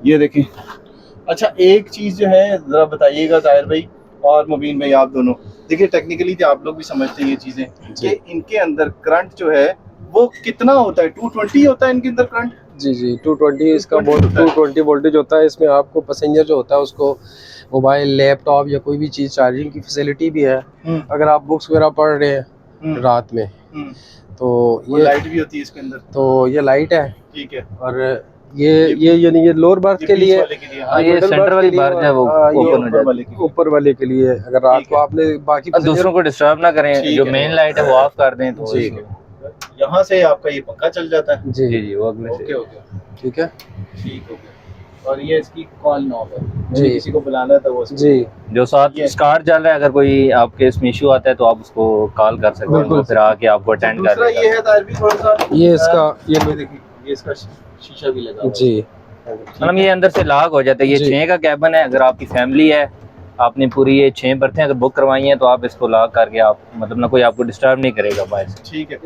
ये देखें। अच्छा एक चीज़ जो है ज़रा बताइएगा ताहिर भाई और मुबीन भाई, आप दोनों देखिए, टेक्निकली तो आप लोग भी समझते हैं ये चीज़ें कि इनके अंदर करंट जो है वो कितना होता है, 220 होता है इनके अंदर करंट। जी जी 220 इसका 220 वोल्टेज होता है। इसमें आपको पैसेंजर जो होता है उसको मोबाइल, लैपटॉप या कोई भी चीज़ चार्जिंग की फैसिलिटी भी है। अगर आप बुक्स वगैरह पढ़ रहे हैं रात में तो ये लाइट भी होती है इसके अंदर, तो ये लाइट है, ठीक है। और ये यानी ये लोअर बर्थ के लिए, ये सेंटर वाली बर्थ है वो ऊपर वाले के लिए। अगर रात को आपने बाकी दूसरों को डिस्टर्ब ना करें, जो मेन लाइट है वो ऑफ कर दें तो यहाँ से आपका ये पंखा चल जाता है। जी जी वो अगले से ठीक है, ठीक हो गया। और ये इसकी कॉल नॉब है, जी किसी को बुलाना है तो वो जी जो साथ स्टार चल रहा है, अगर कोई आपके इसमें इशू आता है तो आप उसको कॉल कर सकते हैं, तो फिर आके आपको अटेंड कर दूसरा ये है तार भी थोड़ा सा, ये इसका ये देखिए ये इसका शीशा भी लगा हुआ है। जी मतलब ये अंदर से लॉक हो जाता है। ये 6 का कैबिन है। अगर आपकी फैमिली है, आपने पूरी ये 6 बर्थें अगर बुक करवाई हैं तो आप इसको लॉक करके आप मतलब ना कोई आपको डिस्टर्ब नहीं करेगा बाहर से। ठीक है।